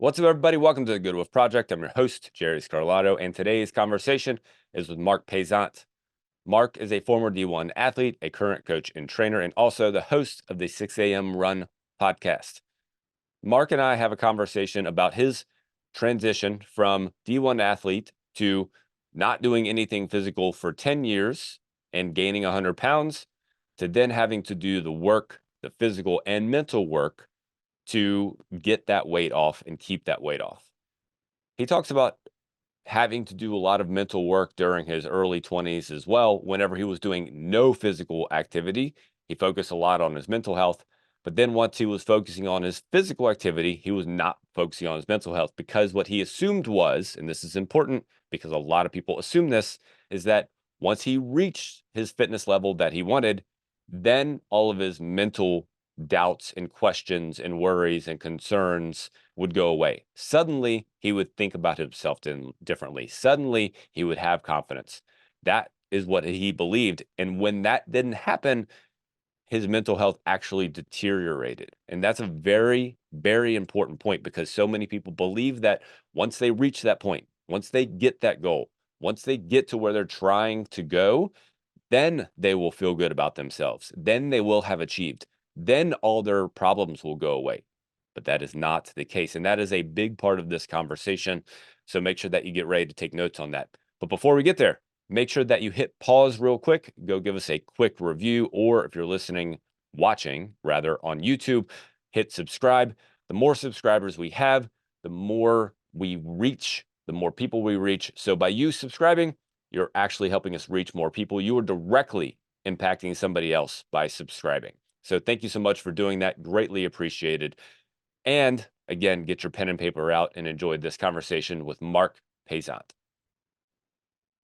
What's up, everybody? Welcome to the Good Wolf Project. I'm your host, Jerry Scarlato, and today's conversation is with Marc Paisant. Marc is a former D1 athlete, a current coach and trainer, and also the host of the 6 a.m. Run podcast. Marc and I have a conversation about his transition from D1 athlete to not doing anything physical for 10 years and gaining 100 pounds to then having to do the work, the physical and mental work to get that weight off and keep that weight off. He talks about having to do a lot of mental work during his early 20s as well. Whenever he was doing no physical activity, he focused a lot on his mental health. But then once he was focusing on his physical activity, he was not focusing on his mental health, because what he assumed was, and this is important because a lot of people assume this, is that once he reached his fitness level that he wanted, then all of his mental doubts and questions and worries and concerns would go away. Suddenly, he would think about himself differently. Suddenly, he would have confidence. That is what he believed. And when that didn't happen, his mental health actually deteriorated. And that's a very, very important point, because so many people believe that once they reach that point, once they get that goal, once they get to where they're trying to go, then they will feel good about themselves. Then they will have achieved. Then all their problems will go away. But that is not the case. And that is a big part of this conversation. So make sure that you get ready to take notes on that. But before we get there, make sure that you hit pause real quick, go give us a quick review, or if you're watching rather on YouTube, hit subscribe. The more subscribers we have, the more we reach, the more people we reach. So by you subscribing, you're actually helping us reach more people. You are directly impacting somebody else by subscribing. So thank you so much for doing that. Greatly appreciated. And again, get your pen and paper out and enjoy this conversation with Marc Paisant.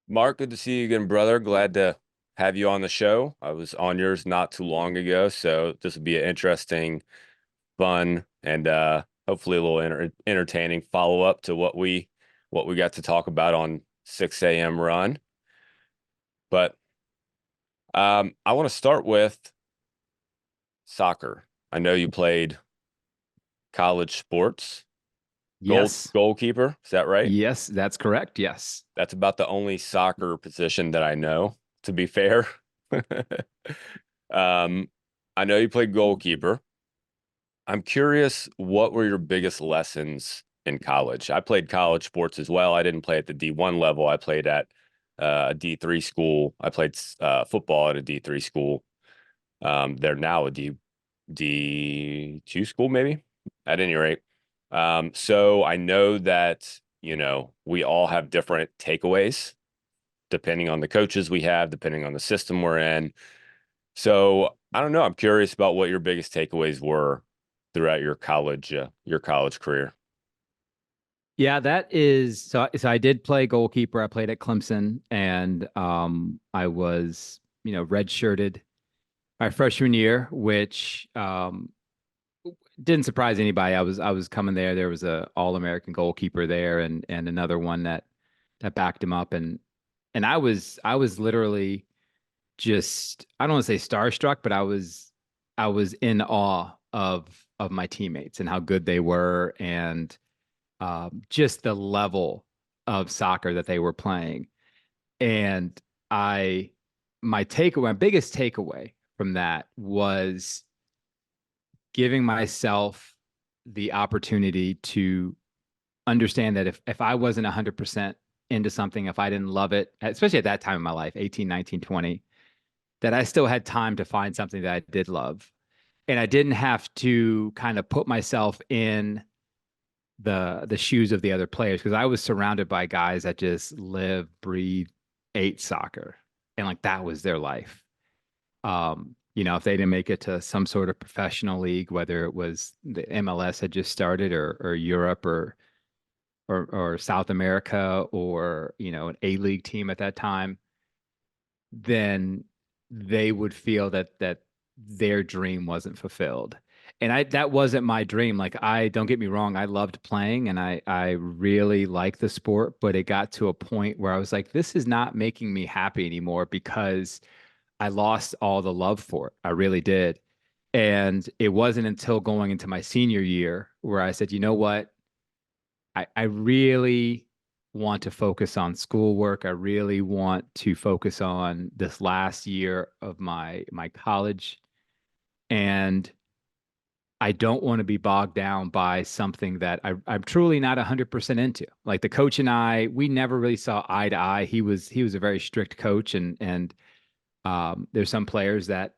Marc, good to see you again, brother. Glad to have you on the show. I was on yours not too long ago, so this will be an interesting, fun, and hopefully a little entertaining follow-up to what we got to talk about on 6 a.m. Run. But I want to start with soccer. I know you played college sports. Yes. Goalkeeper, is that right? Yes, that's correct. Yes. That's about the only soccer position that I know, to be fair. I know you played goalkeeper. I'm curious, what were your biggest lessons in college? I played college sports as well. I didn't play at the D1 level. I played at a D3 school. I played football at a D3 school. They're now a D2 school, maybe, at any rate. So I know that, we all have different takeaways depending on the coaches we have, depending on the system we're in. So I don't know. I'm curious about what your biggest takeaways were throughout your college career. Yeah, that is so I did play goalkeeper. I played at Clemson, and I was, redshirted my freshman year, which didn't surprise anybody. I was coming there. There was a All-American goalkeeper there, and another one that backed him up, and I was literally just, I don't want to say starstruck, but I was in awe of my teammates and how good they were, and just the level of soccer that they were playing. And I my biggest takeaway from that was giving myself the opportunity to understand that if I wasn't 100% into something, if I didn't love it, especially at that time in my life, 18, 19, 20, that I still had time to find something that I did love. And I didn't have to kind of put myself in the shoes of the other players, because I was surrounded by guys that just live, breathe, ate soccer. And like that was their life. If they didn't make it to some sort of professional league, whether it was the MLS had just started, or Europe, or South America, or an A-League team at that time, then they would feel that their dream wasn't fulfilled. And that wasn't my dream. Like, I don't get me wrong, I loved playing, and I really liked the sport, but it got to a point where I was like, this is not making me happy anymore, because I lost all the love for it. I really did. And it wasn't until going into my senior year where I said, you know what? I really want to focus on schoolwork. I really want to focus on this last year of my college. And I don't want to be bogged down by something that I'm truly not 100% into. Like the coach and I, we never really saw eye to eye. He was a very strict coach, and there's some players that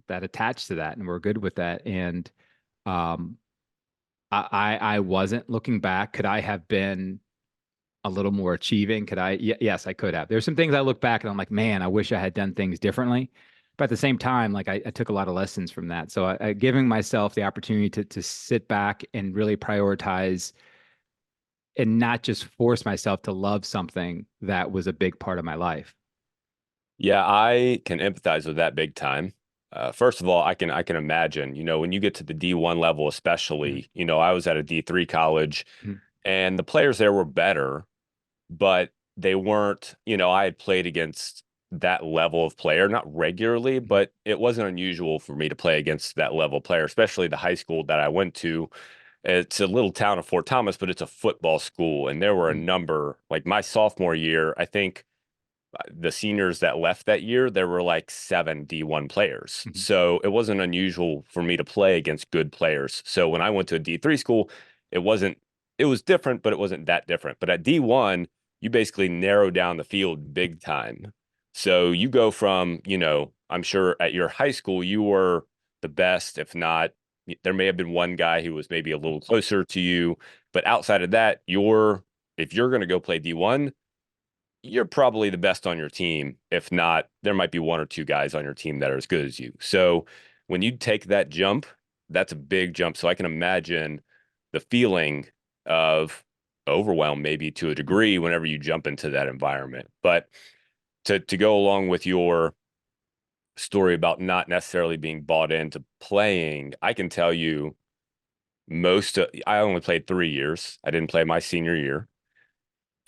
attach to that and we're good with that. And um, I wasn't looking back. Could I have been a little more achieving? Could I? Yes, I could have. There's some things I look back and I'm like, man, I wish I had done things differently. But at the same time, like I took a lot of lessons from that. So giving myself the opportunity to sit back and really prioritize and not just force myself to love something that was a big part of my life. Yeah, I can empathize with that big time. First of all, I can imagine, when you get to the D1 level, Mhm. especially, I was at a D3 college Mhm. and the players there were better, but they weren't, I had played against that level of player, not regularly, Mhm. but it wasn't unusual for me to play against that level of player, especially the high school that I went to. It's a little town of Fort Thomas, but it's a football school. And there were a Mhm. number, like my sophomore year, I think the seniors that left that year, there were like seven D1 players. Mhm. So it wasn't unusual for me to play against good players. So when I went to a D3 school, it wasn't, it was different, but it wasn't that different. But at D1, you basically narrow down the field big time. So you go from, I'm sure at your high school, you were the best, if not, there may have been one guy who was maybe a little closer to you. But outside of that, if you're going to go play D1, you're probably the best on your team. If not, there might be one or two guys on your team that are as good as you. So when you take that jump, that's a big jump. So I can imagine the feeling of overwhelm, maybe to a degree, whenever you jump into that environment. But to go along with your story about not necessarily being bought into playing, I can tell you I only played 3 years. I didn't play my senior year.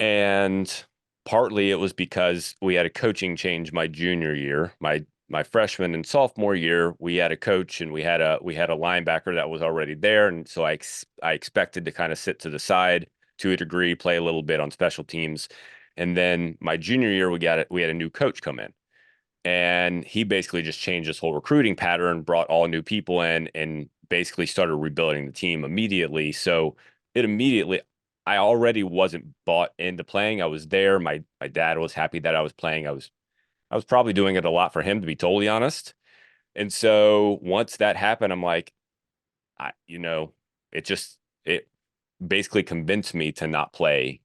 And partly it was because we had a coaching change my junior year. My freshman and sophomore year, we had a coach and we had a linebacker that was already there. And so I expected to kind of sit to the side to a degree, play a little bit on special teams. And then my junior year, we had a new coach come in. And he basically just changed his whole recruiting pattern, brought all new people in, and basically started rebuilding the team immediately. So it immediately, I already wasn't bought into playing. I was there. My dad was happy that I was playing. I was probably doing it a lot for him, to be totally honest. And so once that happened, I'm like, I, you know, it basically convinced me to not play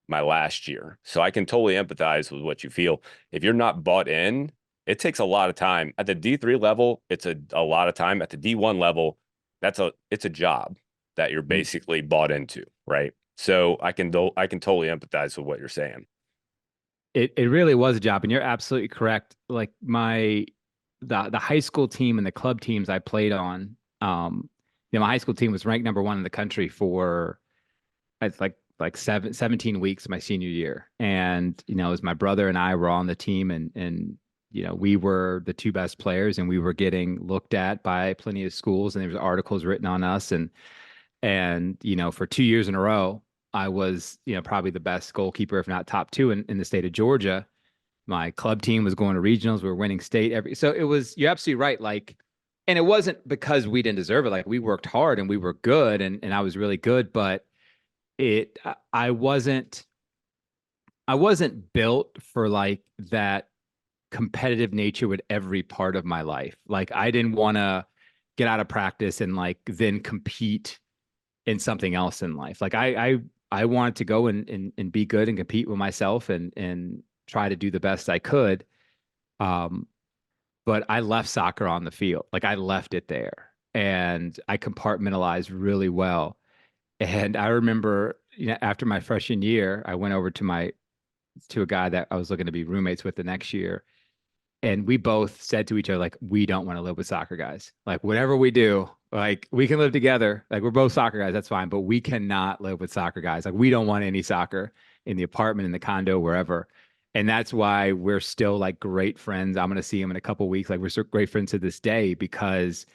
my last year. So I can totally empathize with what you feel. If you're not bought in, it takes a lot of time. At the D3 level, it's a lot of time. At the D1 level, it's a job that you're Mhm. basically bought into, right? So I can totally empathize with what you're saying. It really was a job, and you're absolutely correct. Like the high school team and the club teams I played on, my high school team was ranked number one in the country for it's like 17 weeks my senior year. And, it was my brother and I were on the team, and we were the two best players, and we were getting looked at by plenty of schools, and there was articles written on us. And for 2 years in a row, I was, probably the best goalkeeper, if not top two in the state of Georgia. My club team was going to regionals. We were winning state so it was, you're absolutely right. Like, and it wasn't because we didn't deserve it. Like we worked hard and we were good, and I was really good, but it I wasn't built for like that competitive nature with every part of my life. Like I didn't want to get out of practice and like then compete in something else in life. Like I wanted to go and be good and compete with myself and try to do the best I could. Um, but I left soccer on the field. Like I left it there and I compartmentalized really well. And I remember, after my freshman year, I went over to a guy that I was looking to be roommates with the next year. And we both said to each other, like, we don't want to live with soccer guys. Like, whatever we do, like, we can live together. Like, we're both soccer guys. That's fine. But we cannot live with soccer guys. Like, we don't want any soccer in the apartment, in the condo, wherever. And that's why we're still like great friends. I'm going to see him in a couple weeks. Like, we're still great friends to this day because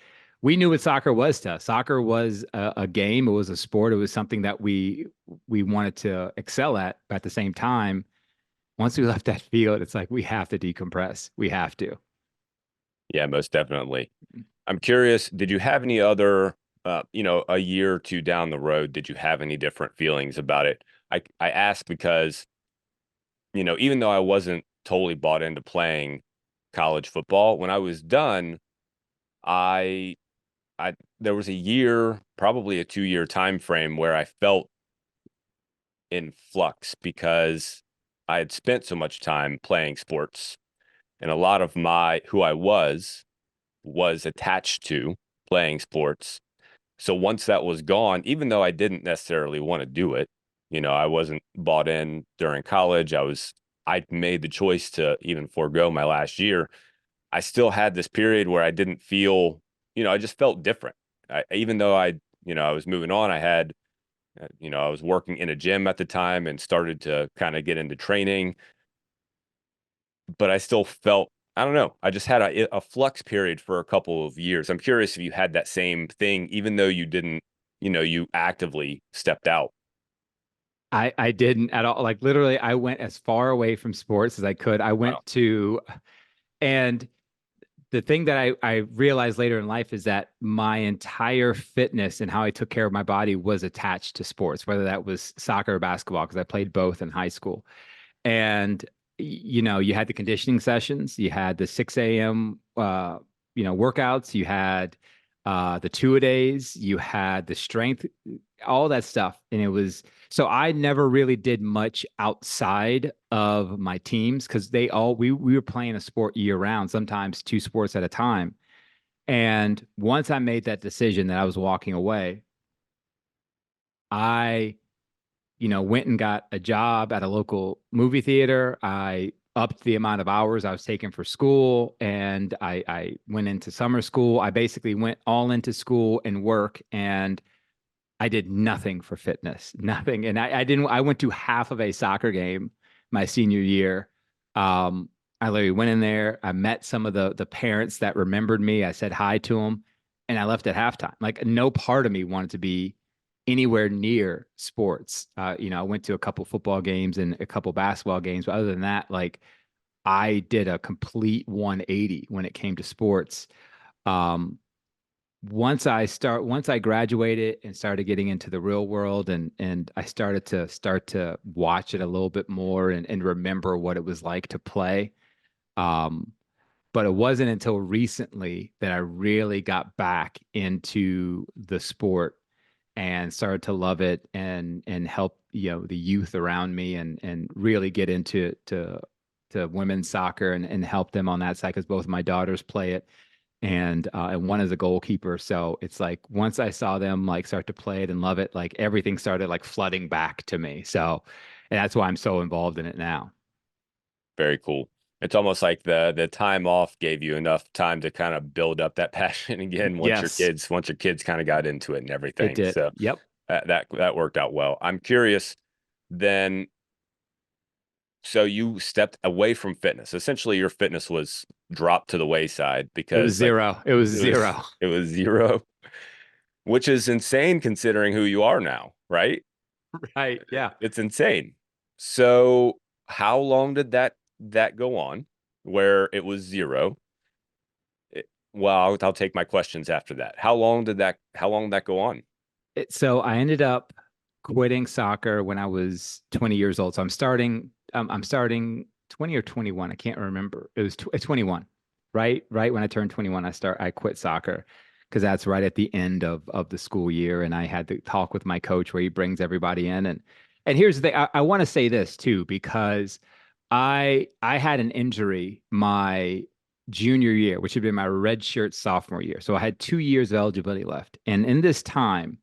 we knew what soccer was to us. Soccer was a game, it was a sport, it was something that we wanted to excel at. But at the same time, once we left that field, it's like we have to decompress. We have to. Yeah, most definitely. I'm curious, did you have any other, a year or two down the road, did you have any different feelings about it? I ask because, even though I wasn't totally bought into playing college football, when I was done, I I there was a year, probably a 2-year time frame where I felt in flux because I had spent so much time playing sports, and a lot of my who I was attached to playing sports. So once that was gone, even though I didn't necessarily want to do it, I wasn't bought in during college. I made the choice to even forego my last year. I still had this period where I didn't feel, I just felt different. Even though I was moving on, I was working in a gym at the time and started to kind of get into training, but I still felt, I don't know, I just had a flux period for a couple of years. I'm curious if you had that same thing, even though you didn't, you actively stepped out. I didn't at all. Like literally, I went as far away from sports as I could. I Wow. went to, and the thing that I realized later in life is that my entire fitness and how I took care of my body was attached to sports, whether that was soccer or basketball, because I played both in high school. And you had the conditioning sessions, you had the 6 a.m. Workouts, you had the two-a-days, you had the strength, all that stuff. And it was so I never really did much outside of my teams because we were playing a sport year round, sometimes two sports at a time. And once I made that decision that I was walking away, I went and got a job at a local movie theater. I upped the amount of hours I was taking for school, and I went into summer school. I basically went all into school and work, and I did nothing for fitness, nothing. And I didn't, I went to half of a soccer game my senior year. Um, I literally went in there. I met some of the parents that remembered me. I said hi to them, and I left at halftime. Like no part of me wanted to be anywhere near sports. I went to a couple football games and a couple basketball games, but other than that, like I did a complete 180 when it came to sports. Um, once I graduated and started getting into the real world and I started to watch it a little bit more and remember what it was like to play. Um, but it wasn't until recently that I really got back into the sport and started to love it and help the youth around me and really get into to women's soccer and help them on that side because both of my daughters play it and one is a goalkeeper. So it's like once I saw them like start to play it and love it, like everything started like flooding back to me. So and that's why I'm so involved in it now. Very cool. It's almost like the time off gave you enough time to kind of build up that passion again Yes, once your kids kind of got into it and it everything. did. So Yep. that worked out well. I'm curious then, so you stepped away from fitness. Essentially your fitness was dropped to the wayside It was because like zero. It was it was zero. it was zero, which is insane considering who you are now, right? Right. Yeah. It's insane. So how long did that go on where it was zero? Well, I'll take my questions after that. How long did that go on? So I ended up quitting soccer when I was 20 years old. So I'm starting 20 or 21. I can't remember. It was 21, right? Right when I turned 21, I quit soccer because that's right at the end of the school year. And I had to talk with my coach where he brings everybody in. And here's the thing, I want to say this too, because I had an injury my junior year, which had been my redshirt sophomore year. So I had 2 years of eligibility left. And in this time,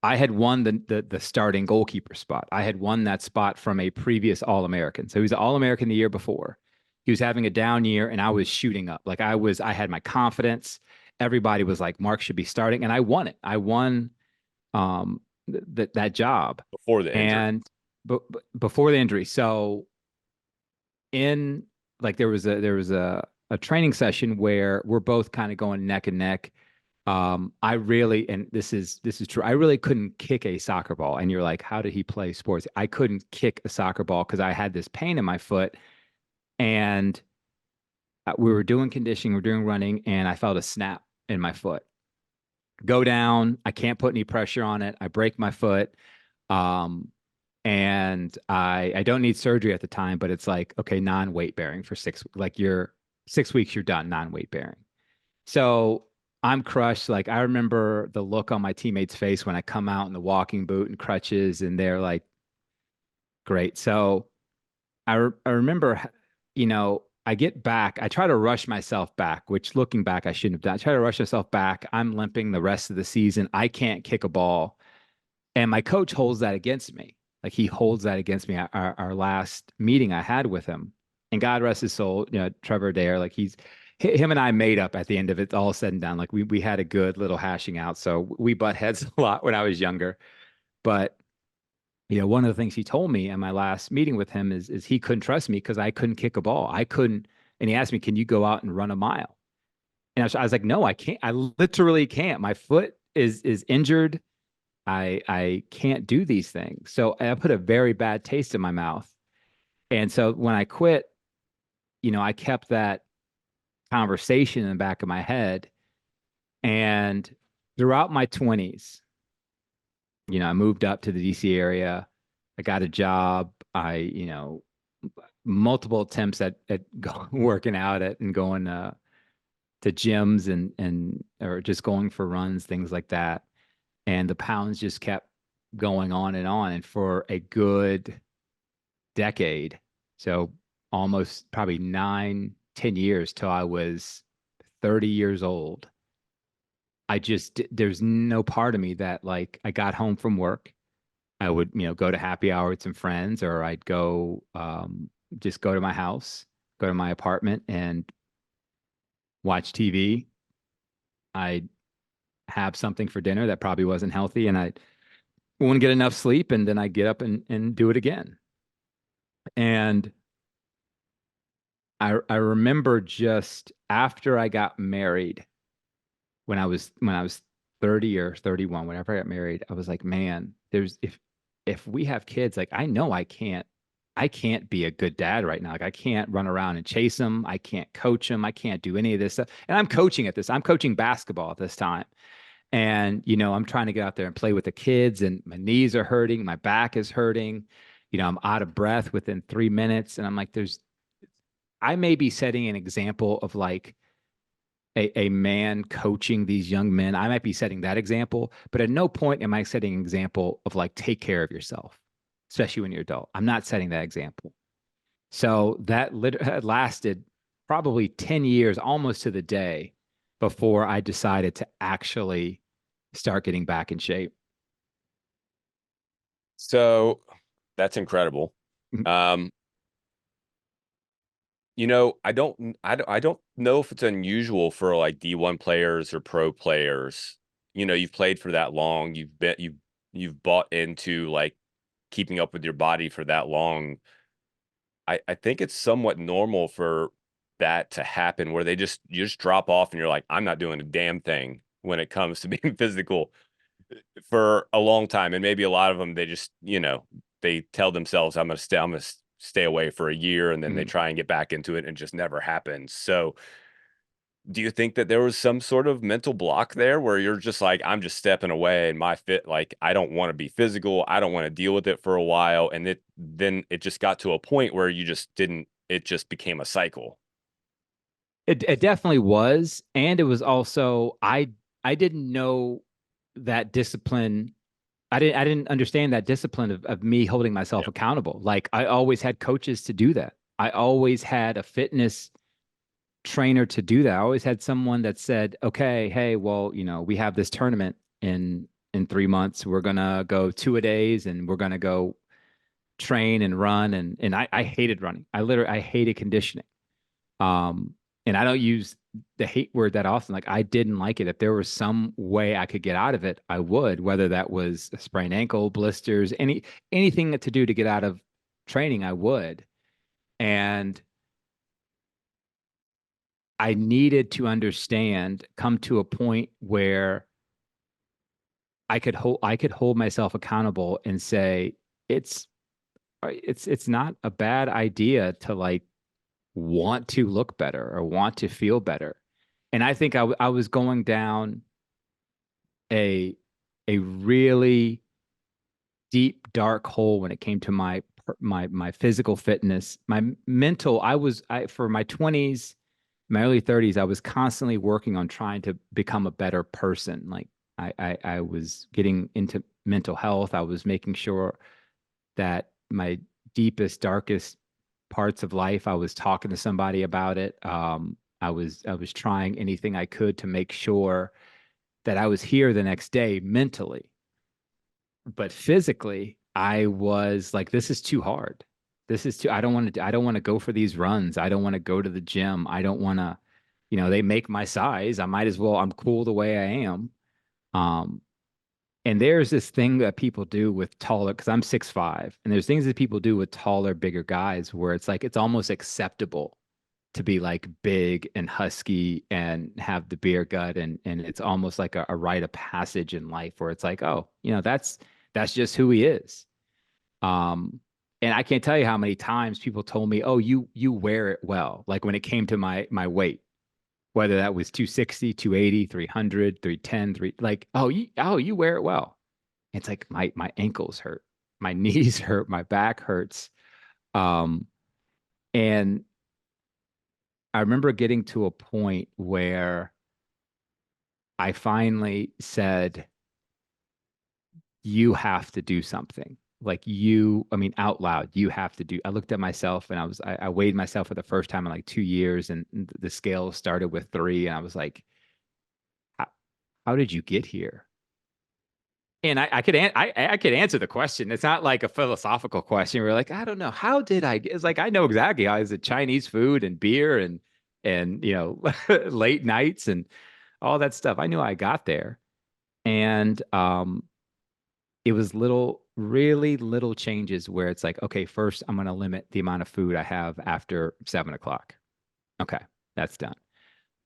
I had won the starting goalkeeper spot. I had won that spot from a previous All-American. So he was an All-American the year before. He was having a down year, and I was shooting up. I had my confidence. Everybody was like, Mark should be starting, and I won it. I won that job, Before the injury? and before the injury. So in like there was a training session where we're both kind of going neck and neck I really, and this is true. I really couldn't kick a soccer ball. And you're like, how did he play sports? I couldn't kick a soccer ball because I had this pain in my foot, and we were doing conditioning, we are doing running, and I felt a snap in my foot. Go down. I can't put any pressure on it. I break my foot. Um, and I don't need surgery at the time, but it's like, okay, non-weight bearing for 6, like you're 6 weeks, you're done non-weight bearing. So I'm crushed. Like I remember the look on my teammates' face when I come out in the walking boot and crutches, and they're like, great. So I remember, I get back. I try to rush myself back, which looking back, I shouldn't have done. I try to rush myself back. I'm limping the rest of the season. I can't kick a ball. And my coach holds that against me. Like he holds that against me. Our last meeting I had with him, and God rest his soul, Trevor Dare, like him and I made up at the end of it, all said and done. Like we had a good little hashing out. So we butt heads a lot when I was younger. But one of the things he told me in my last meeting with him is he couldn't trust me because I couldn't kick a ball. I couldn't, and he asked me, "Can you go out and run a mile?" And I was like, "No, I can't. I literally can't. My foot is injured. I can't do these things." So I put a very bad taste in my mouth. And so when I quit, I kept that conversation in the back of my head. And throughout my 20s, I moved up to the DC area. I got a job. Multiple attempts at working out at and going to gyms and or just going for runs, things like that. And the pounds just kept going on and on. And for a good decade, so almost probably 9, 10 years till I was 30 years old, there's no part of me that, like, I got home from work, I would, go to happy hour with some friends, or I'd go, just go to my house, go to my apartment and watch TV. I'd have something for dinner that probably wasn't healthy, and I wouldn't get enough sleep, and then I'd get up and do it again. And I remember just after I got married, when I was 30 or 31, whenever I got married, I was like, man, if we have kids, like I know I can't be a good dad right now. Like I can't run around and chase them. I can't coach them. I can't do any of this stuff. And I'm coaching at this. I'm coaching basketball at this time. And, I'm trying to get out there and play with the kids, and my knees are hurting, my back is hurting. I'm out of breath within 3 minutes. And I'm like, I may be setting an example of like a man coaching these young men. I might be setting that example, but at no point am I setting an example of like, take care of yourself, especially when you're adult. I'm not setting that example. So that lasted probably 10 years, almost to the day, before I decided to actually start getting back in shape. So that's incredible. Mhm. Um, I don't know if it's unusual for like D1 players or pro players. You've played for that long. You've bought into like keeping up with your body for that long. I think it's somewhat normal for that to happen where you just drop off and you're like, I'm not doing a damn thing when it comes to being physical for a long time. And maybe a lot of them, they just, they tell themselves, I'm gonna stay away for a year, and then they Mhm. try and get back into it and it just never happens. So do you think that there was some sort of mental block there where you're just like, I'm just stepping away and my fit, like, I don't want to be physical. I don't want to deal with it for a while. And then it just got to a point where you just didn't, it just became a cycle. It definitely was, and it was also I didn't know that discipline. I didn't understand that discipline of me holding myself Yeah. accountable. Like I always had coaches to do that. I always had a fitness trainer to do that. I always had someone that said, "Okay, hey, well, we have this tournament in 3 months. We're gonna go 2-a-days, and we're gonna go train and run." And I hated running. I hated conditioning. Um, and I don't use the hate word that often. Like I didn't like it. If there was some way I could get out of it, I would, whether that was a sprained ankle, blisters, anything to do to get out of training, I would. And I needed to understand, come to a point where I could hold myself accountable and say it's it's not a bad idea to like want to look better or want to feel better. And I think I was going down a a really deep dark hole when it came to my physical fitness. My mental, I for my 20s, my early 30s, I was constantly working on trying to become a better person. Like I was getting into mental health. I was making sure that my deepest, darkest parts of life, I was talking to somebody about it. I was trying anything I could to make sure that I was here the next day mentally. But physically, I was like, this is too hard. This is too, I don't want to go for these runs. I don't want to go to the gym. I don't want to, they make my size. I might as well, I'm cool the way I am. Um, and there's this thing that people do with taller, because I'm 6'5", and there's things that people do with taller, bigger guys where it's like it's almost acceptable to be like big and husky and have the beer gut, and it's almost like a rite of passage in life where it's like, oh, that's just who he is. Um, and I can't tell you how many times people told me, oh, you wear it well. Like when it came to my weight, whether that was 260, 280, 300, 310, like, oh, you wear it well. It's like my ankles hurt, my knees hurt, my back hurts. Um, and I remember getting to a point where I finally said, you have to do something. Like I mean, out loud, you have to do. I looked at myself and I weighed myself for the first time in like 2 years, and the scale started with 3, and I was like, how did you get here? And I could answer the question. It's not like a philosophical question. We're like, I don't know. How did I get? It's like I know exactly how is it Chinese food and beer and late nights and all that stuff. I knew I got there. And it was really little changes where it's like, okay, first I'm gonna limit the amount of food I have after 7 o'clock. Okay, that's done.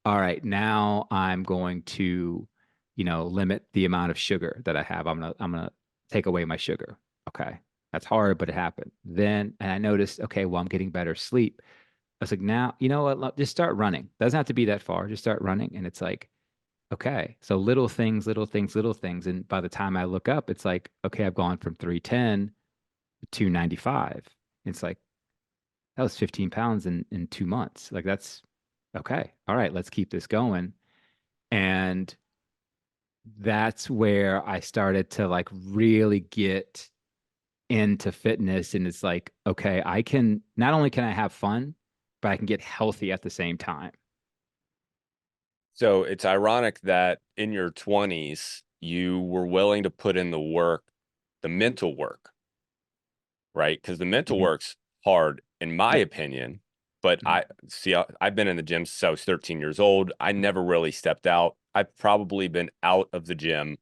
All right, now I'm going to, limit the amount of sugar that I have. I'm gonna take away my sugar. Okay. That's hard, but it happened. Then and I noticed, okay, well, I'm getting better sleep. I was like, now, you know what? Just start running. Doesn't have to be that far. Just start running. And it's like, okay. So little things, little things, little things. And by the time I look up, it's like, okay, I've gone from 310 to 295. It's like, that was 15 pounds in 2 months. Like that's okay. All right, let's keep this going. And that's where I started to like really get into fitness. And it's like, okay, I can not only can I have fun, but I can get healthy at the same time. So it's ironic that in your 20s, you were willing to put in the work, the mental work, right? Because the mental Mhm. work's hard, in my Yep. opinion. But Mhm. I've been in the gym since I was 13 years old. I never really stepped out. I've probably been out of the gym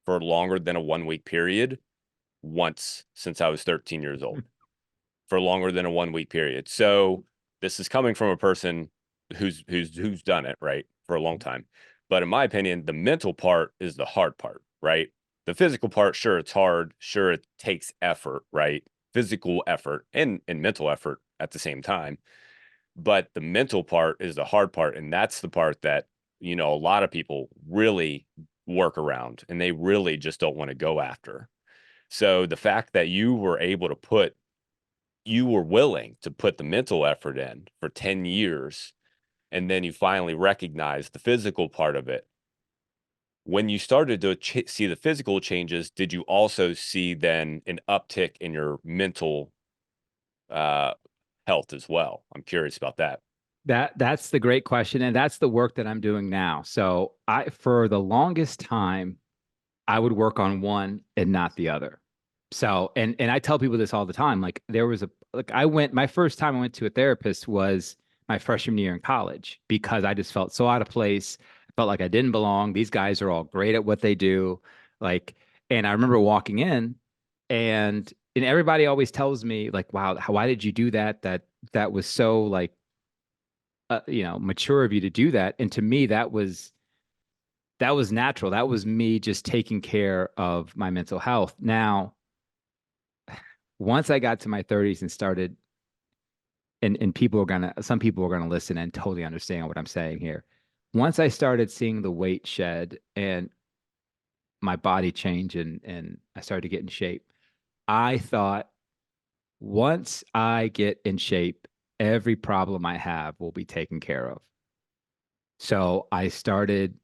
for longer than a 1 week period once since I was 13 years old, for longer than a 1 week period. So this is coming from a person who's done it, right, for a long time. But in my opinion, the mental part is the hard part, right? The physical part, sure, it's hard. Sure, it takes effort, right? Physical effort and mental effort at the same time. But the mental part is the hard part. And that's the part that, a lot of people really work around and they really just don't want to go after. So the fact that you were willing to put the mental effort in for 10 years, and then you finally recognized the physical part of it. When you started to see the physical changes, did you also see then an uptick in your mental uh, health as well? I'm curious about that. That's the great question. And that's the work that I'm doing now. So for the longest time, I would work on one and not the other. So, and I tell people this all the time. Like there was my first time I went to a therapist was my freshman year in college because I just felt so out of place. I felt like I didn't belong. These guys are all great at what they do. Like, and I remember walking in and everybody always tells me like, wow, why did you do that? That was so like mature of you to do that. And to me, that was natural. That was me just taking care of my mental health. Now, once I got to my 30s and started, and some people are gonna listen and totally understand what I'm saying here. Once I started seeing the weight shed and my body change, and I started to get in shape, I thought, once I get in shape, every problem I have will be taken care of. So I started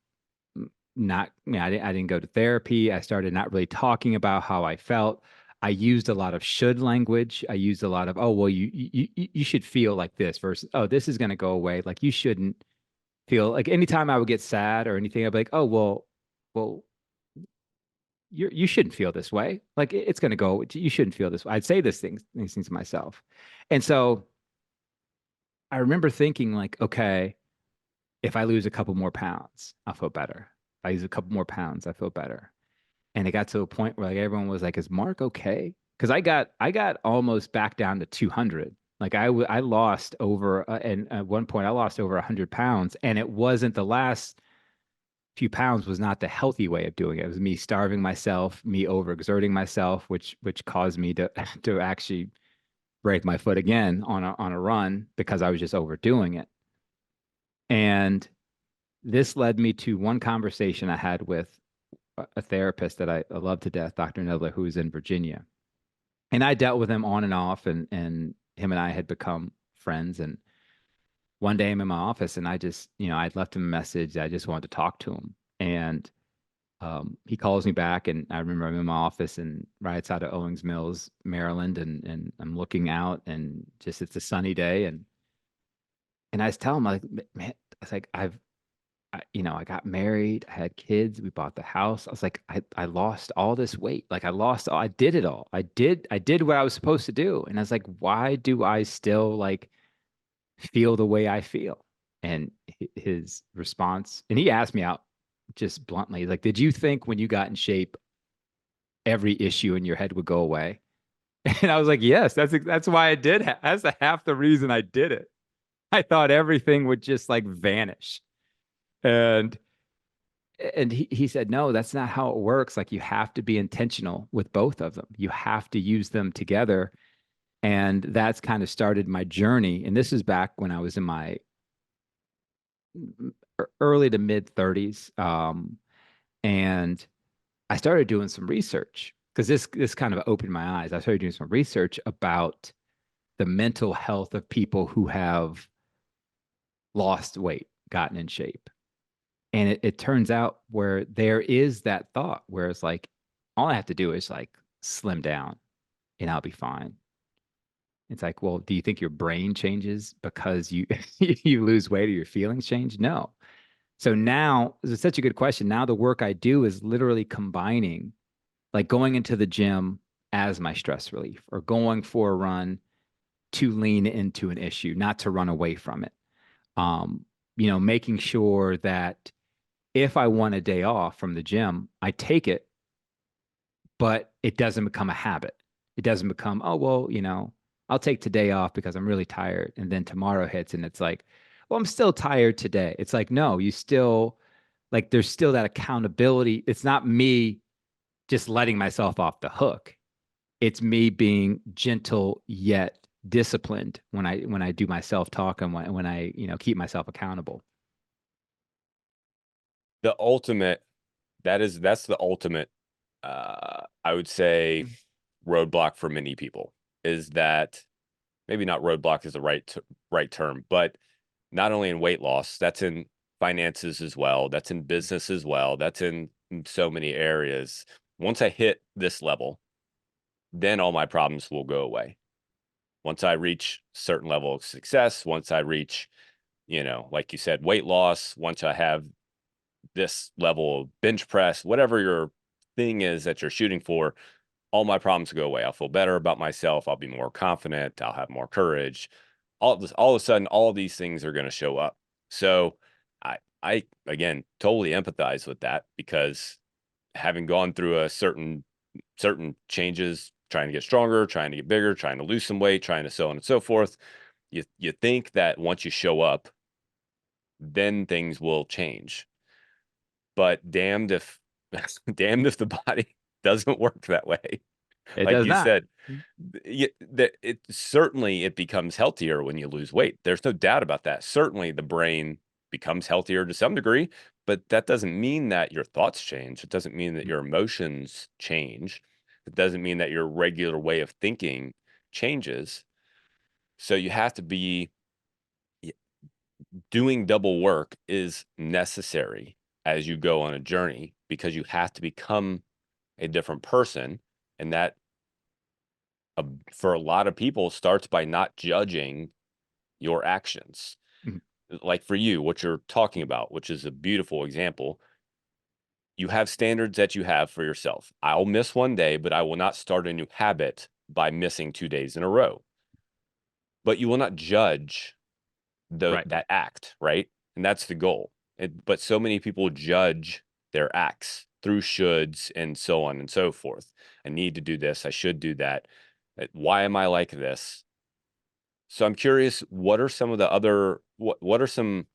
not, I didn't go to therapy. I started not really talking about how I felt. I used a lot of should language. I used a lot of, oh, well, you should feel like this versus, oh, this is going to go away. Like you shouldn't feel like anytime I would get sad or anything, I'd be like, oh, well, you shouldn't feel this way. Like it's going to go, you shouldn't feel this way. I'd say these things to myself. And so I remember thinking like, okay, if I lose a couple more pounds, I'll feel better. If I lose a couple more pounds, I feel better. And it got to a point where like everyone was like, "Is Mark okay?" Because I got almost back down to 200. Like I lost over, and at one point I lost over 100 pounds, and it wasn't the last few pounds was not the healthy way of doing it. It was me starving myself, me overexerting myself, which caused me to to actually break my foot again on a run because I was just overdoing it. And this led me to one conversation I had with a therapist that I love to death, Dr. Nibler, who is in Virginia. And I dealt with him on and off, and him and I had become friends. And one day I'm in my office, and I just, I'd left him a message. I just wanted to talk to him. And he calls me back, and I remember I'm in my office and right outside of Owings Mills, Maryland, and I'm looking out, and just it's a sunny day, and I was telling him like, man, I was like, I got married, I had kids, we bought the house. I was like, I lost all this weight. Like I did it all. I did what I was supposed to do. And I was like, why do I still like feel the way I feel? And his response, and he asked me out just bluntly, like, did you think when you got in shape, every issue in your head would go away? And I was like, yes, that's why I did. That's half the reason I did it. I thought everything would just like vanish. And he said, no, that's not how it works. Like you have to be intentional with both of them. You have to use them together. And that's kind of started my journey. And this is back when I was in my early to mid 30s. And I started doing some research because this kind of opened my eyes. I started doing some research about the mental health of people who have lost weight, gotten in shape. And it turns out where there is that thought where it's like, all I have to do is like slim down and I'll be fine. It's like, well, do you think your brain changes because you you lose weight or your feelings change? No. So now, it's such a good question. Now the work I do is literally combining like going into the gym as my stress relief or going for a run to lean into an issue, not to run away from it. Making sure that if I want a day off from the gym, I take it, but it doesn't become a habit. It doesn't become, oh, well, I'll take today off because I'm really tired. And then tomorrow hits and it's like, well, I'm still tired today. It's like, no, you still, like, there's still that accountability. It's not me just letting myself off the hook. It's me being gentle yet disciplined when I do my self-talk and when I, keep myself accountable. The ultimate, that's the ultimate, I would say, roadblock for many people is that maybe not roadblock is the right term, but not only in weight loss, that's in finances as well, that's in business as well, that's in so many areas. Once I hit this level, then all my problems will go away. Once I reach certain level of success, once I reach, like you said, weight loss, once I have this level of bench press, whatever your thing is that you're shooting for, all my problems go away. I'll feel better about myself. I'll be more confident. I'll have more courage. All of a sudden, all of these things are going to show up. So I again totally empathize with that because having gone through a certain changes, trying to get stronger, trying to get bigger, trying to lose some weight, trying to so on and so forth, you think that once you show up, then things will change. But damned if damned if the body doesn't work that way. It Like does you not. said, that it certainly it becomes healthier when you lose weight. There's no doubt about that. Certainly the brain becomes healthier to some degree, but that doesn't mean that your thoughts change. It doesn't mean that your emotions change. It doesn't mean that your regular way of thinking changes. So you have to be doing double work is necessary as you go on a journey because you have to become a different person. And that, for a lot of people, starts by not judging your actions. Mhm. Like for you, what you're talking about, which is a beautiful example, you have standards that you have for yourself. I'll miss one day, but I will not start a new habit by missing 2 days in a row. But you will not judge Right. that act, right? And that's the goal. But so many people judge their acts through shoulds and so on and so forth. I need to do this. I should do that. Why am I like this? So I'm curious, what are some of the other what are some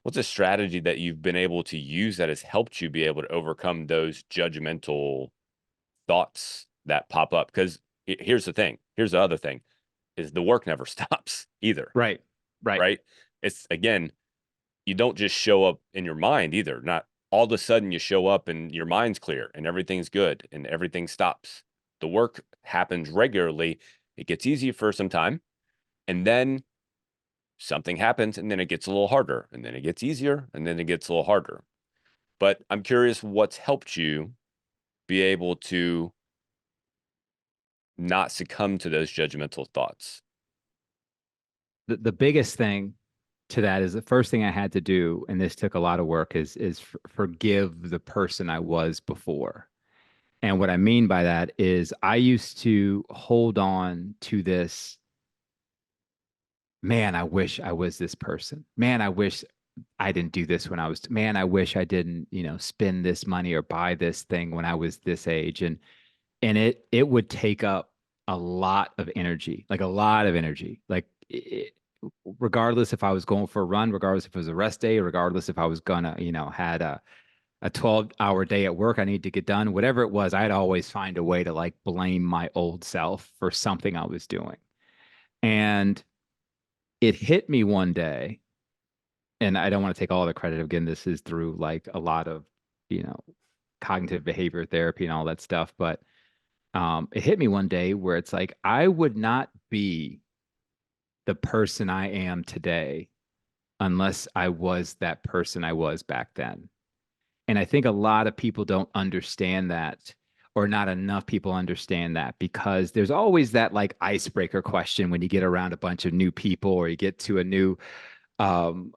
what's a strategy that you've been able to use that has helped you be able to overcome those judgmental thoughts that pop up? Because here's the thing. Here's the other thing is the work never stops either, Right. Right. right? It's again, you don't just show up in your mind either. Not all of a sudden you show up and your mind's clear and everything's good and everything stops. The work happens regularly. It gets easy for some time, and then something happens, and then it gets a little harder, and then it gets easier, and then it gets a little harder. But I'm curious what's helped you be able to not succumb to those judgmental thoughts. The biggest thing to that is the first thing I had to do, and this took a lot of work, is forgive the person I was before. And what I mean by that is I used to hold on to this, man, I wish I was this person. Man, I wish I didn't do this when I was, man, I wish I didn't, spend this money or buy this thing when I was this age. And it would take up a lot of energy, like a lot of energy. Like regardless if I was going for a run, regardless if it was a rest day, regardless if I was gonna, had a 12-hour day at work I need to get done, whatever it was, I'd always find a way to like blame my old self for something I was doing. And it hit me one day, and I don't want to take all the credit. Again, this is through like a lot of, you know, cognitive behavior therapy and all that stuff. But it hit me one day where it's like, I would not be the person I am today unless I was that person I was back then. And I think a lot of people don't understand that, or not enough people understand that, because there's always that like icebreaker question when you get around a bunch of new people or you get to a new um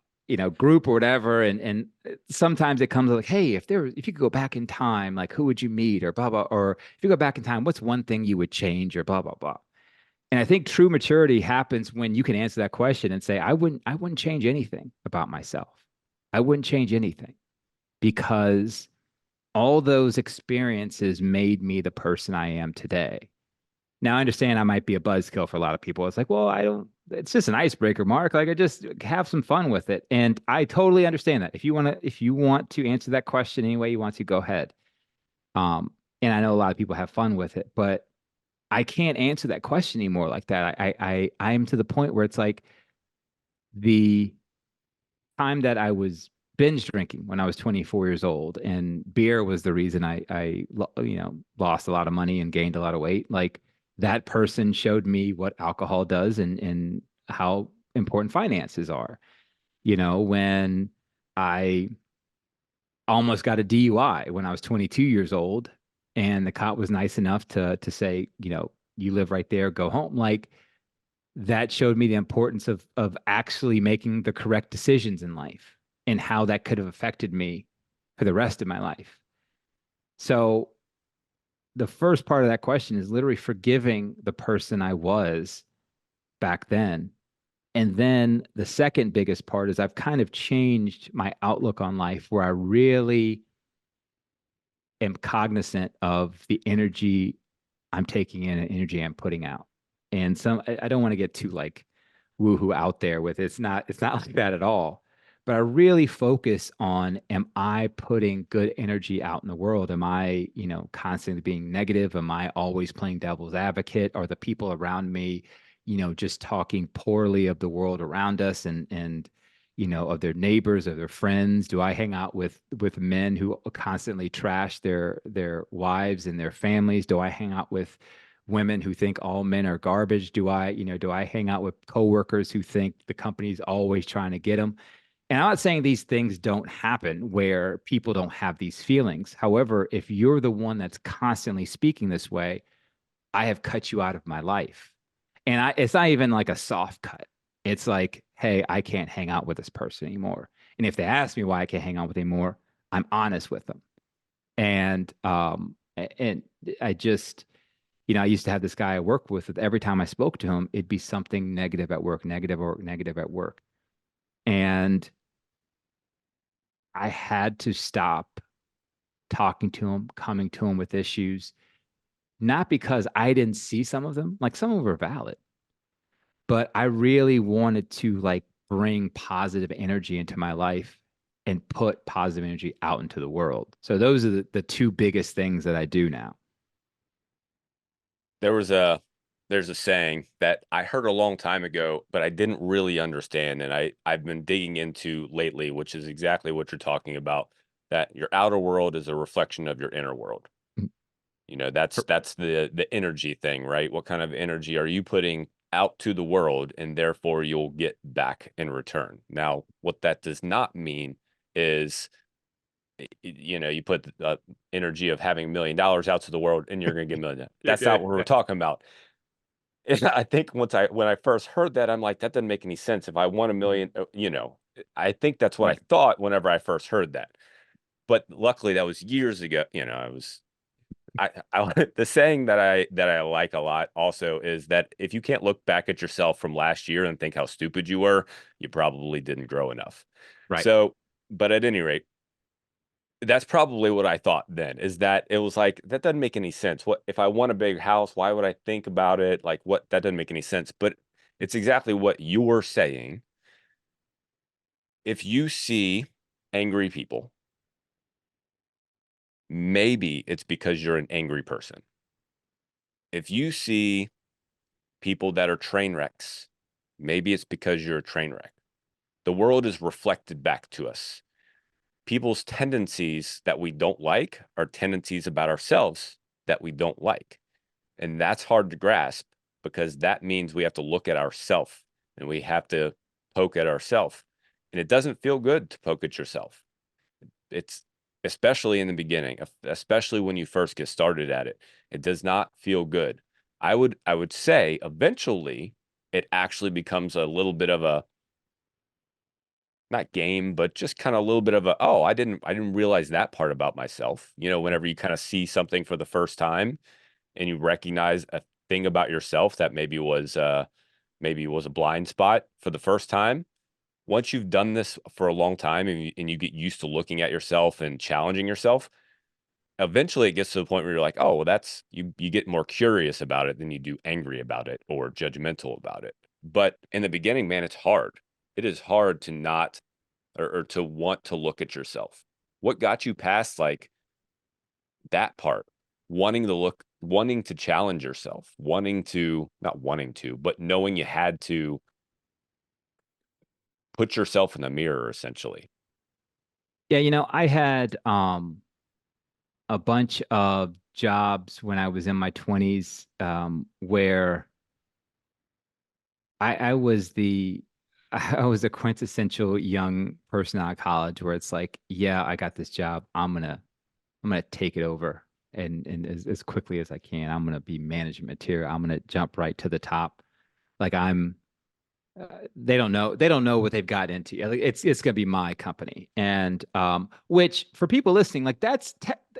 group or whatever, and sometimes it comes like, hey, if you could go back in time, like who would you meet, or blah blah, or if you go back in time, what's one thing you would change, or blah blah blah. And I think true maturity happens when you can answer that question and say, I wouldn't change anything about myself. I wouldn't change anything, because all those experiences made me the person I am today. Now, I understand I might be a buzzkill for a lot of people. It's like, well, I don't, it's just an icebreaker, Mark. Like, I just have some fun with it. And I totally understand that. If you want to answer that question any way you want to, go ahead. Um, and I know a lot of people have fun with it, but I can't answer that question anymore like that. I'm to the point where it's like the time that I was binge drinking when I was 24 years old, and beer was the reason I lost a lot of money and gained a lot of weight. Like, that person showed me what alcohol does, and how important finances are. When I almost got a DUI when I was 22 years old, and the cop was nice enough to say, you live right there, go home. Like, that showed me the importance of actually making the correct decisions in life, and how that could have affected me for the rest of my life. So the first part of that question is literally forgiving the person I was back then. And then the second biggest part is I've kind of changed my outlook on life, where I really am cognizant of the energy I'm taking in and energy I'm putting out. And I don't want to get too like woohoo out there with it. It's not like that at all. but I really focus on, am I putting good energy out in the world? Am I, constantly being negative? Am I always playing devil's advocate? Are the people around me, just talking poorly of the world around us and of their neighbors or their friends? Do I hang out with men who constantly trash their wives and their families? Do I hang out with women who think all men are garbage? Do I hang out with coworkers who think the company's always trying to get them? And I'm not saying these things don't happen where people don't have these feelings. However, if you're the one that's constantly speaking this way, I have cut you out of my life. And it's not even like a soft cut. It's like, hey, I can't hang out with this person anymore. And if they ask me why I can't hang out with them anymore, I'm honest with them. And I just, I used to have this guy I worked with. Every time I spoke to him, it'd be something negative at work, negative or negative at work. And I had to stop talking to him, coming to him with issues, not because I didn't see some of them, like some of them were valid, but I really wanted to like bring positive energy into my life and put positive energy out into the world. So those are the two biggest things that I do now. There was a there's a saying that I heard a long time ago, but I didn't really understand, and I've been digging into lately, which is exactly what you're talking about, that your outer world is a reflection of your inner world. That's the energy thing, right? What kind of energy are you putting out to the world, and therefore you'll get back in return. Now, what that does not mean is you put the energy of having $1 million out to the world and you're going to get a million. That's not what we're talking about. And I think when I first heard that, I'm like, that doesn't make any sense. If I want a million, I think that's what I Right. thought whenever I first heard that. But luckily, that was years ago. The saying that I like a lot also is that if you can't look back at yourself from last year and think how stupid you were, you probably didn't grow enough. Right. So, but at any rate, that's probably what I thought then, is that it was like, that doesn't make any sense. What if I want a big house? Why would I think about it? Like, what? That doesn't make any sense. But it's exactly what you're saying. If you see angry people, maybe it's because you're an angry person. If you see people that are train wrecks, maybe it's because you're a train wreck. The world is reflected back to us. People's tendencies that we don't like are tendencies about ourselves that we don't like. And that's hard to grasp because that means we have to look at ourselves and we have to poke at ourselves. And it doesn't feel good to poke at yourself. It's especially in the beginning, especially when you first get started at it. It does not feel good. I would say eventually it actually becomes a little bit of a, not game, but just kind of a little bit of a, oh, I didn't realize that part about myself. Whenever you kind of see something for the first time and you recognize a thing about yourself that maybe was a blind spot for the first time. Once you've done this for a long time and you get used to looking at yourself and challenging yourself, eventually it gets to the point where you're like, oh, well, that's you get more curious about it than you do angry about it or judgmental about it. But in the beginning, man, it's hard. It is hard to not or to want to look at yourself. What got you past like that part? Wanting to challenge yourself, wanting to, not wanting to, but knowing you had to put yourself in the mirror essentially. Yeah, I had a bunch of jobs when I was in my 20s, where I was the I was a quintessential young person out of college where it's like, yeah, I got this job. I'm gonna take it over and as quickly as I can. I'm gonna be management material. I'm gonna jump right to the top. Like they don't know what they've got into. Like, it's gonna be my company. And which for people listening, like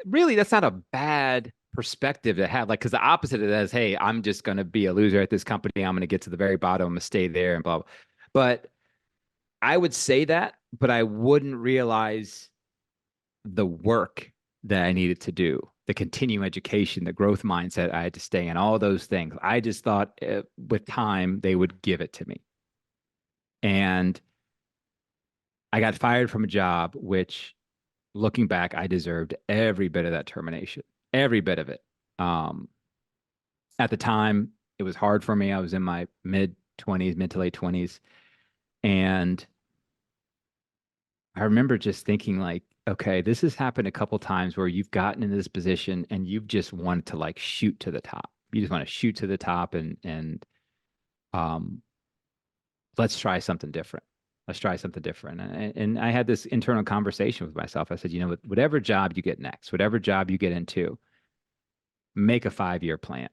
really that's not a bad perspective to have. Like, because the opposite of that is, hey, I'm just gonna be a loser at this company. I'm gonna get to the very bottom. I'm gonna stay there and blah blah. But I would say that, but I wouldn't realize the work that I needed to do, the continuing education, the growth mindset I had to stay in, all those things. I just thought with time they would give it to me. And I got fired from a job, which looking back, I deserved every bit of that termination, every bit of it. Um, at the time, it was hard for me. I was in my mid 20s, mid to late 20s. And I remember just thinking, like, okay, this has happened a couple times where you've gotten in this position and you've just wanted to like shoot to the top. You just want to shoot to the top and um, let's try something different. Let's try something different. And I had this internal conversation with myself. I said, you know, whatever job you get next, whatever job you get into, make a 5 year plan.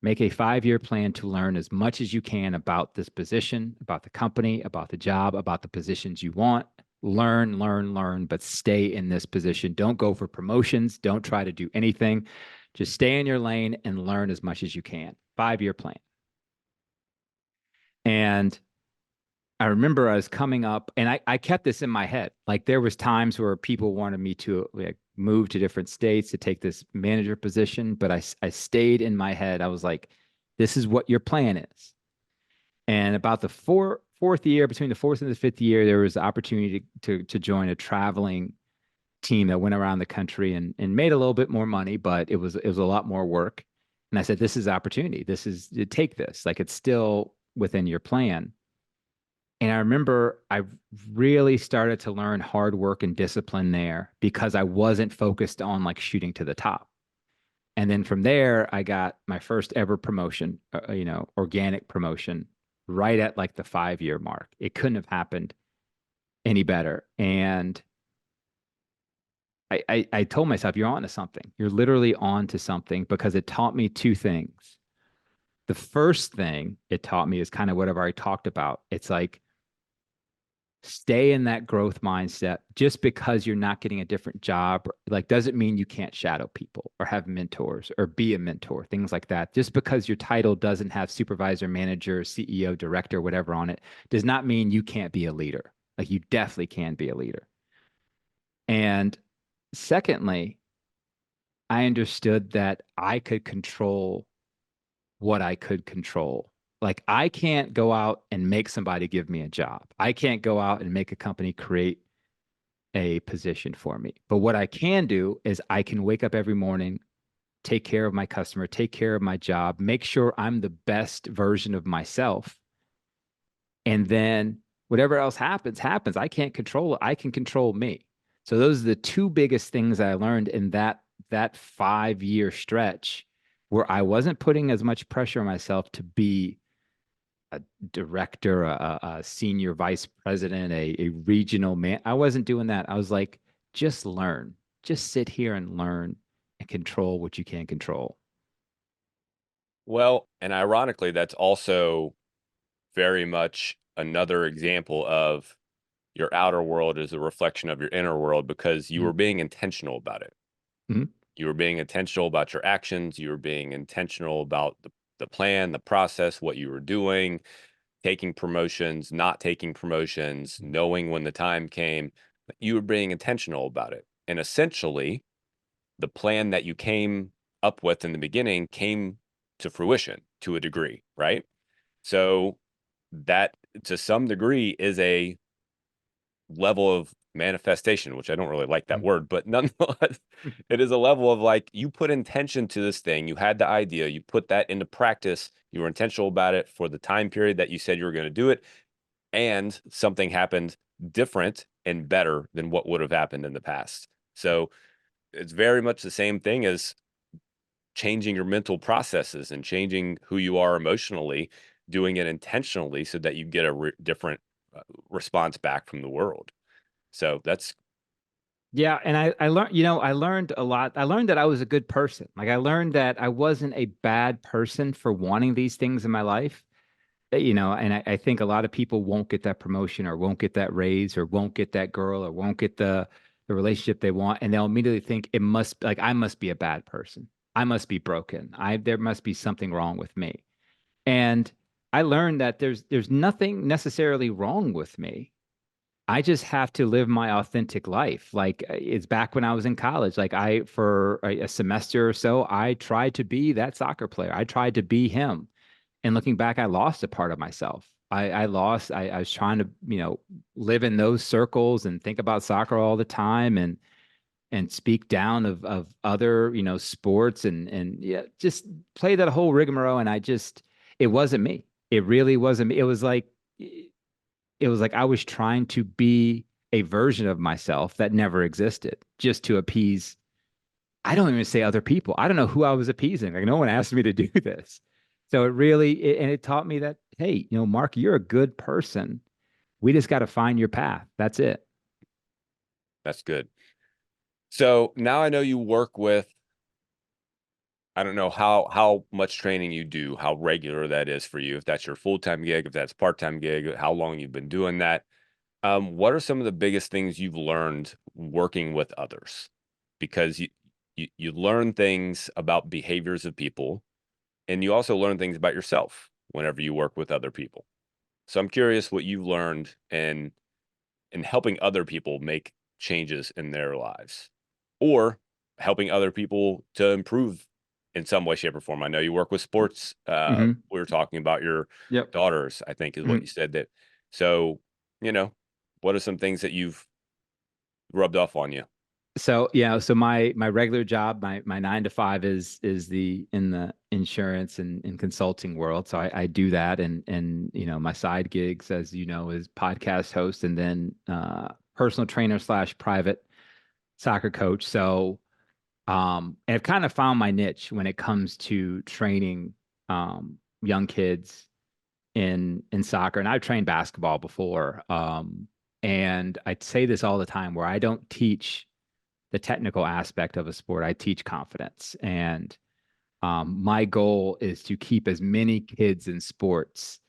Make a 5 year plan to learn as much as you can about this position, about the company, about the job, about the positions you want. Learn, learn, learn, but stay in this position. Don't go for promotions. Don't try to do anything. Just stay in your lane and learn as much as you can. 5 year plan. And I remember I was coming up and I kept this in my head. Like there was times where people wanted me to like move to different states to take this manager position, but I stayed in my head. I was like, this is what your plan is. And about the fourth year, between the fourth and the fifth year, there was the opportunity to join a traveling team that went around the country and made a little bit more money, but it was a lot more work. And I said, this is opportunity. This is take this. Like it's still within your plan. And I remember I really started to learn hard work and discipline there because I wasn't focused on like shooting to the top. And then from there, I got my first ever promotion, organic promotion right at like the 5 year mark. It couldn't have happened any better. And I told myself, you're on to something. You're literally on to something because it taught me two things. The first thing it taught me is kind of what I've already talked about. It's like, stay in that growth mindset. Just because you're not getting a different job like doesn't mean you can't shadow people or have mentors or be a mentor, things like that. Just because your title doesn't have supervisor, manager, CEO, director, whatever on it does not mean you can't be a leader. Like you definitely can be a leader. And secondly, I understood that I could control what I could control. Like I can't go out and make somebody give me a job. I can't go out and make a company create a position for me. But what I can do is I can wake up every morning, take care of my customer, take care of my job, make sure I'm the best version of myself. And then whatever else happens, happens. I can't control it. I can control me. So those are the two biggest things I learned in that 5 year stretch where I wasn't putting as much pressure on myself to be a director, a senior vice president, a regional man. I wasn't doing that. I was like, just learn, just sit here and learn and control what you can control. Well, and ironically, that's also very much another example of your outer world is a reflection of your inner world because you Mhm. were being intentional about it. Mhm. You were being intentional about your actions. You were being intentional about the plan, the process, what you were doing, taking promotions, not taking promotions, knowing when the time came. You were being intentional about it. And essentially, the plan that you came up with in the beginning came to fruition to a degree, right? So that to some degree is a level of manifestation, which I don't really like that Mhm. word, but nonetheless, it is a level of like you put intention to this thing, you had the idea, you put that into practice, you were intentional about it for the time period that you said you were going to do it, and something happened different and better than what would have happened in the past. So it's very much the same thing as changing your mental processes and changing who you are emotionally, doing it intentionally so that you get a different response back from the world. So that's Yeah, and I learned, I learned a lot. I learned that I was a good person. Like I learned that I wasn't a bad person for wanting these things in my life. And I think a lot of people won't get that promotion or won't get that raise or won't get that girl or won't get the relationship they want, and they'll immediately think it must like I must be a bad person. I must be broken. I there must be something wrong with me. And I learned that there's nothing necessarily wrong with me. I just have to live my authentic life. Like it's back when I was in college. Like for a semester or so, I tried to be that soccer player. I tried to be him. And looking back, I lost a part of myself. I lost. I was trying to, live in those circles and think about soccer all the time and speak down of other, sports and yeah, just play that whole rigmarole. And it wasn't me. It really wasn't me. It was like I was trying to be a version of myself that never existed just to appease. I don't even say other people. I don't know who I was appeasing. Like no one asked me to do this. So and it taught me that, hey, Mark, you're a good person. We just got to find your path. That's it. That's good. So now I know you work with, I don't know how much training you do, how regular that is for you, if that's your full-time gig, if that's part-time gig, how long you've been doing that. What are some of the biggest things you've learned working with others? Because you learn things about behaviors of people, and you also learn things about yourself whenever you work with other people. So I'm curious what you've learned in helping other people make changes in their lives, or helping other people to improve in some way, shape, or form. I know you work with sports. Hmm. We were talking about your Yep. daughters, I think is what you Mhm. said that. So, you know, what are some things that you've rubbed off on you? So yeah, so my regular job, my 9 to 5 is the in the insurance and consulting world. So I do that, and my side gigs, as you know, is podcast host and then personal trainer slash private soccer coach. So I've kind of found my niche when it comes to training young kids in soccer. And I've trained basketball before. And I say this all the time where I don't teach the technical aspect of a sport. I teach confidence. And my goal is to keep as many kids in sports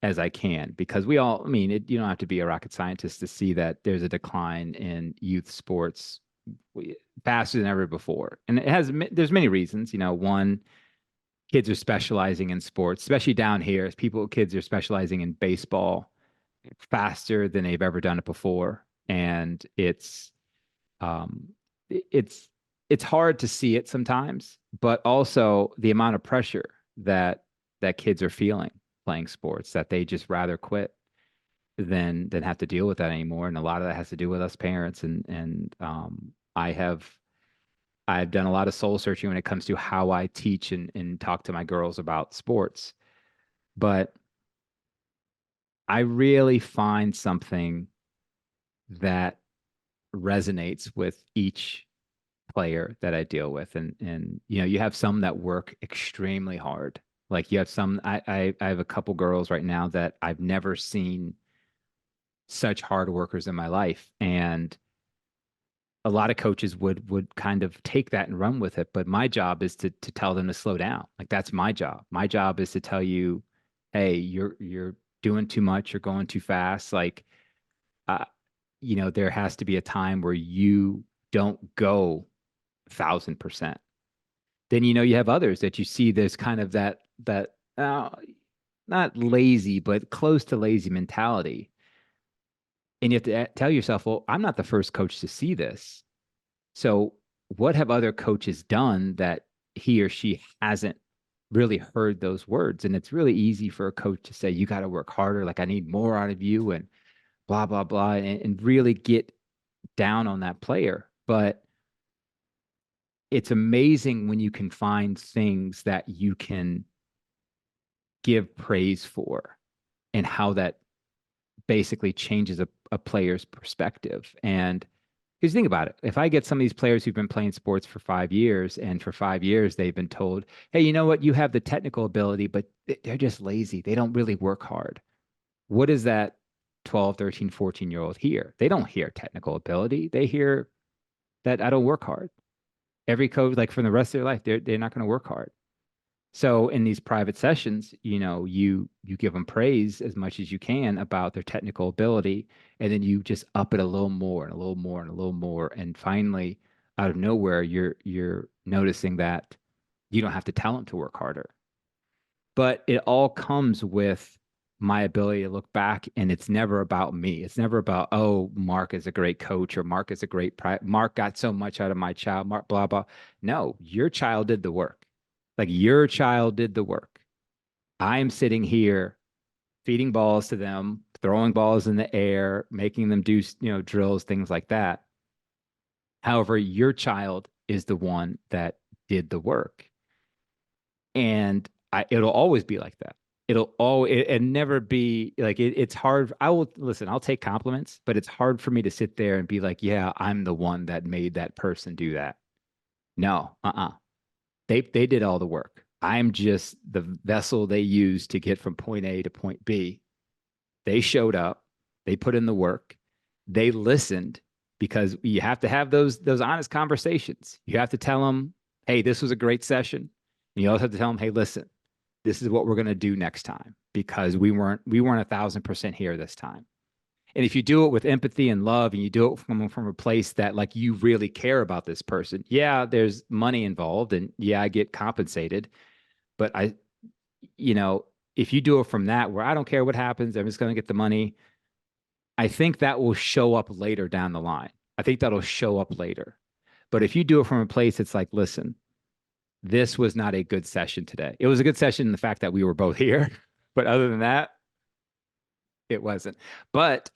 as I can because I mean, you don't have to be a rocket scientist to see that there's a decline in youth sports faster than ever before. And there's many reasons. One, kids are specializing in sports, especially down here. Kids are specializing in baseball faster than they've ever done it before. And um, it's it's hard to see it sometimes, but also the amount of pressure that kids are feeling playing sports that they just rather quit than have to deal with that anymore. And a lot of that has to do with us parents. And I've done a lot of soul searching when it comes to how I teach and talk to my girls about sports. But I really find something that resonates with each player that I deal with. And you have some that work extremely hard. Like you have some I have a couple girls right now that I've never seen such hard workers in my life. And a lot of coaches would kind of take that and run with it. But my job is to tell them to slow down. Like that's my job. My job is to tell you, hey, you're doing too much, you're going too fast. Like uh, there has to be a time where you don't go 1,000%. Then you have others that you see there's kind of that not lazy, but close to lazy mentality. And you have to tell yourself, well, I'm not the first coach to see this. So what have other coaches done that he or she hasn't really heard those words? And it's really easy for a coach to say, you got to work harder. Like I need more out of you and blah, blah, blah, and really get down on that player. But it's amazing when you can find things that you can give praise for and how that basically changes a player's perspective. And because think about it, if I get some of these players who've been playing sports for 5 years and for 5 years they've been told, hey, you know what, you have the technical ability, but they're just lazy. They don't really work hard. What does that 12, 13, 14-year-old hear? They don't hear technical ability. They hear that I don't work hard. Every coach, like for the rest of their life, they're not going to work hard. So in these private sessions, you give them praise as much as you can about their technical ability, and then you just up it a little more and a little more and a little more, and finally, out of nowhere, you're noticing that you don't have to tell them to work harder. But it all comes with my ability to look back, and it's never about me. It's never about, oh, Mark is a great coach or Mark is a Mark got so much out of my child, Mark, blah, blah. No, your child did the work. Like your child did the work. I'm sitting here feeding balls to them, throwing balls in the air, making them do, drills, things like that. However, your child is the one that did the work. And it'll always be like that. It'll always and never be like it's hard. I will listen, I'll take compliments, but it's hard for me to sit there and be like, yeah, I'm the one that made that person do that. No, they did all the work. I'm just the vessel they used to get from point A to point B. They showed up, they put in the work, they listened because you have to have those honest conversations. You have to tell them, hey, this was a great session. And you also have to tell them, hey, listen, this is what we're going to do next time because we weren't 1,000% here this time. And if you do it with empathy and love and you do it from a place that like you really care about this person, yeah, there's money involved and yeah, I get compensated. But if you do it from that where I don't care what happens, I'm just going to get the money, I think that will show up later down the line. I think that'll show up later. But if you do it from a place that's like, listen, this was not a good session today. It was a good session in the fact that we were both here. But other than that, it wasn't. But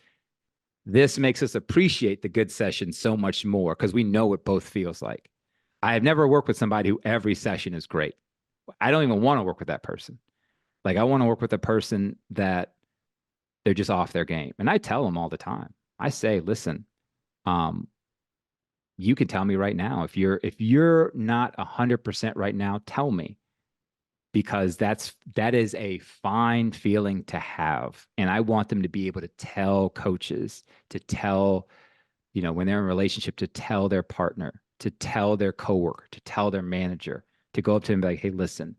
this makes us appreciate the good session so much more because we know what both feels like. I have never worked with somebody who every session is great. I don't even want to work with that person. Like I want to work with a person that they're just off their game. And I tell them all the time. I say, listen, you can tell me right now if you're not 100% right now, tell me because that is a fine feeling to have. And I want them to be able to tell coaches, to tell, when they're in a relationship, to tell their partner, to tell their coworker, to tell their manager, to go up to them and be like, hey, listen,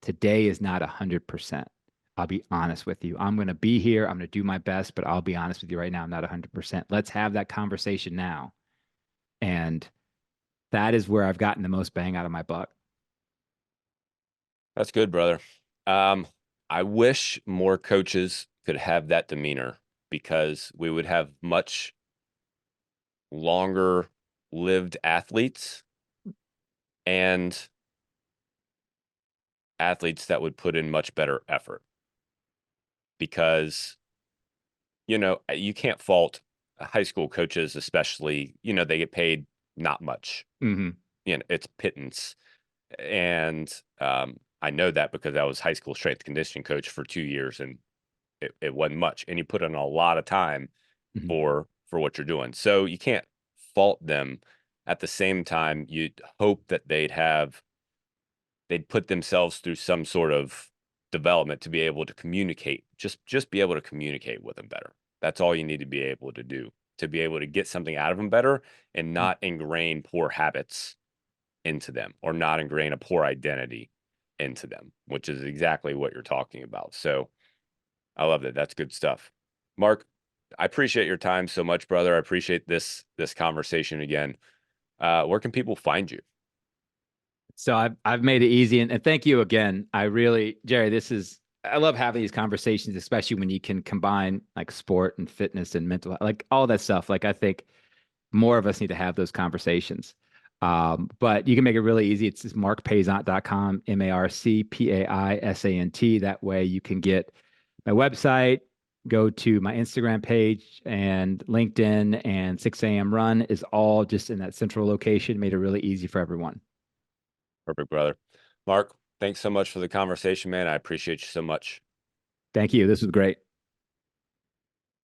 today is not 100%. I'll be honest with you. I'm going to be here. I'm going to do my best, but I'll be honest with you right now. I'm not 100%. Let's have that conversation now. And that is where I've gotten the most bang out of my buck. That's good, brother. I wish more coaches could have that demeanor because we would have much longer lived athletes and athletes that would put in much better effort because you can't fault high school coaches, especially, they get paid not much. Mm-hmm. It's pittance. And I know that because I was high school strength conditioning coach for 2 years and it wasn't much. And you put in a lot of time Mm-hmm. for what you're doing. So you can't fault them. At the same time, you'd hope that they'd put themselves through some sort of development to be able to communicate, just be able to communicate with them better. That's all you need to be able to do to be able to get something out of them better and not ingrain poor habits into them or not ingrain a poor identity into them, which is exactly what you're talking about. So I love that. That's good stuff. Mark, I appreciate your time so much, brother. I appreciate this conversation again. Where can people find you? So I've made it easy and thank you again. I really, Jerry, I love having these conversations, especially when you can combine like sport and fitness and mental health, like all that stuff. Like I think more of us need to have those conversations. But you can make it really easy. It's just marcpaisant.com, MarcPaisant. That way you can get my website, go to my Instagram page and LinkedIn and 6 a.m. Run is all just in that central location. Made it really easy for everyone. Perfect, brother. Mark, thanks so much for the conversation, man. I appreciate you so much. Thank you. This was great.